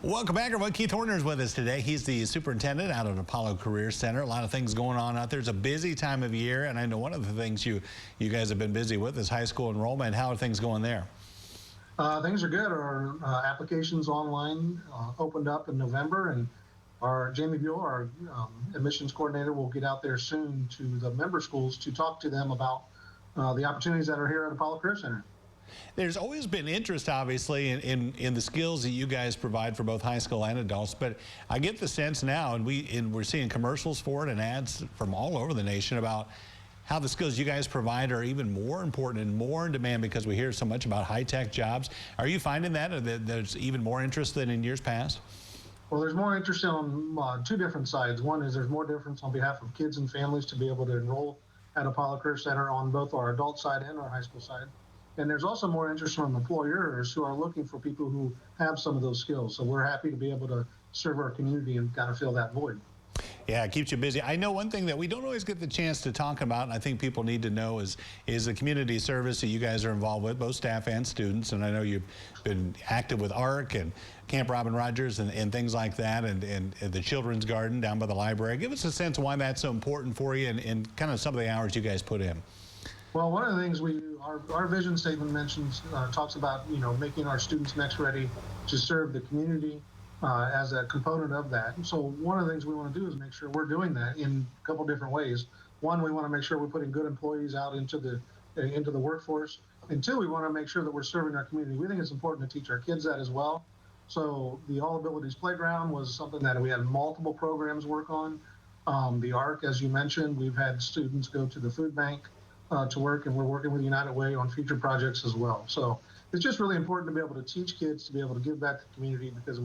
Welcome back, everyone. Keith Horner is with us today. He's the superintendent out at Apollo Career Center. A lot of things going on out there. It's a busy time of year, and I know one of the things you guys have been busy with is high school enrollment. How are things going there? Things are good. Our applications online opened up in November, and our Jamie Buell, our admissions coordinator, will get out there soon to the member schools to talk to them about the opportunities that are here at Apollo Career Center. There's always been interest, obviously, in the skills that you guys provide for both high school and adults, but I get the sense now, and we're seeing commercials for it and ads from all over the nation about how the skills you guys provide are even more important and more in demand because we hear so much about high-tech jobs. Are you finding that, or that there's even more interest than in years past? Well, there's more interest on two different sides. One is there's more difference on behalf of kids and families to be able to enroll at Apollo Career Center on both our adult side and our high school side. And there's also more interest from employers who are looking for people who have some of those skills. So we're happy to be able to serve our community and kind of fill that void. Yeah, it keeps you busy. I know one thing that we don't always get the chance to talk about, and I think people need to know, is the community service that you guys are involved with, both staff and students. And I know you've been active with ARC and Camp Robin Rogers and things like that, and the Children's Garden down by the library. Give us a sense of why that's so important for you and kind of some of the hours you guys put in. Well, one of the things our vision statement mentions, talks about, making our students next ready to serve the community as a component of that. And so one of the things we want to do is make sure we're doing that in a couple different ways. One, we want to make sure we're putting good employees out into the workforce. And two, we want to make sure that we're serving our community. We think it's important to teach our kids that as well. So the All Abilities Playground was something that we had multiple programs work on. The ARC, as you mentioned, we've had students go to the food bank to work, and we're working with United Way on future projects as well. So it's just really important to be able to teach kids to be able to give back to the community, because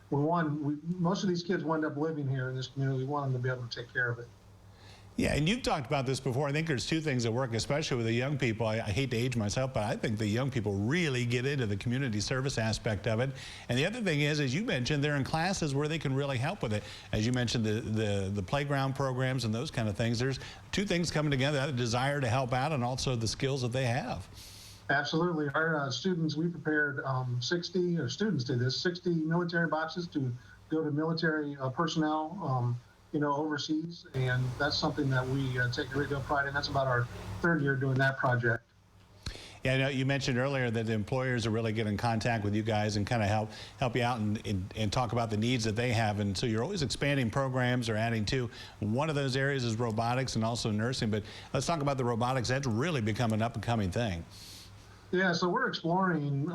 most of these kids wind up living here in this community. We want them to be able to take care of it. Yeah, and you've talked about this before. I think there's two things that work, especially with the young people. I hate to age myself, but I think the young people really get into the community service aspect of it. And the other thing is, as you mentioned, they're in classes where they can really help with it. As you mentioned, the playground programs and those kind of things. There's two things coming together, that desire to help out and also the skills that they have. Absolutely. Our students, we prepared 60 military boxes to go to military personnel overseas, and that's something that we take a great deal of pride in. That's about our third year doing that project. Yeah, I know you mentioned earlier that the employers are really getting in contact with you guys and kind of help you out and talk about the needs that they have, and so you're always expanding programs or adding to. One of those areas is robotics and also nursing, but let's talk about the robotics. That's really become an up-and-coming thing. Yeah, so we're exploring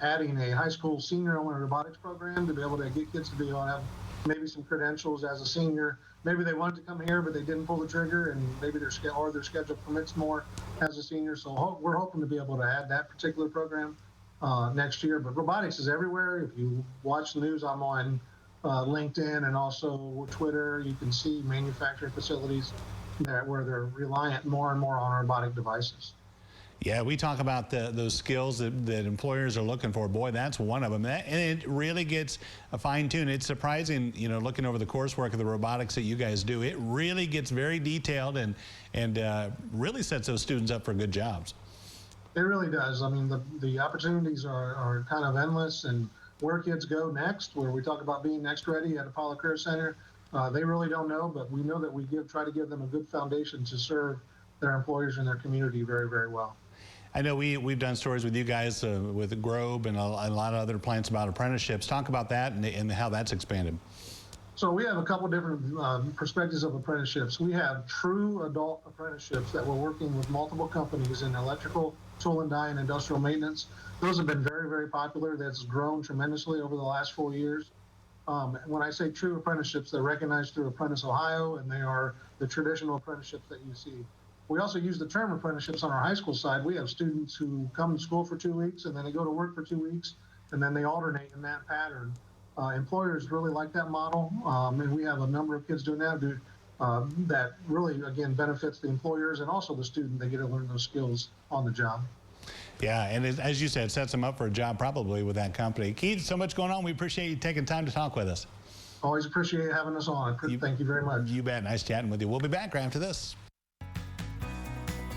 adding a high school senior element robotics program to be able to get kids to be able to have maybe some credentials as a senior. Maybe they wanted to come here, but they didn't pull the trigger, and maybe their schedule permits more as a senior. So we're hoping to be able to add that particular program next year. But robotics is everywhere. If you watch the news, I'm on LinkedIn and also Twitter. You can see manufacturing facilities where they're reliant more and more on robotic devices. Yeah, we talk about those skills that employers are looking for. Boy, that's one of them. And it really gets fine-tuned. It's surprising, looking over the coursework of the robotics that you guys do. It really gets very detailed and really sets those students up for good jobs. It really does. I mean, the opportunities are kind of endless, and where kids go next, where we talk about being next ready at Apollo Career Center, they really don't know, but we know that we try to give them a good foundation to serve their employers and their community very, very well. I know we've done stories with you guys with Grove and a lot of other plants about apprenticeships. Talk about that and how that's expanded. So we have a couple different perspectives of apprenticeships. We have true adult apprenticeships that we're working with multiple companies in electrical, tool and die, and industrial maintenance. Those have been very, very popular. That's grown tremendously over the last 4 years. When I say true apprenticeships, they're recognized through Apprentice Ohio, and they are the traditional apprenticeships that you see. We also use the term apprenticeships on our high school side. We have students who come to school for 2 weeks, and then they go to work for 2 weeks, and then they alternate in that pattern. Employers really like that model, and we have a number of kids doing that. That really, again, benefits the employers and also the student. They get to learn those skills on the job. Yeah, and as you said, sets them up for a job probably with that company. Keith, so much going on. We appreciate you taking time to talk with us. Always appreciate having us on. Thank you very much. You bet. Nice chatting with you. We'll be back right after this.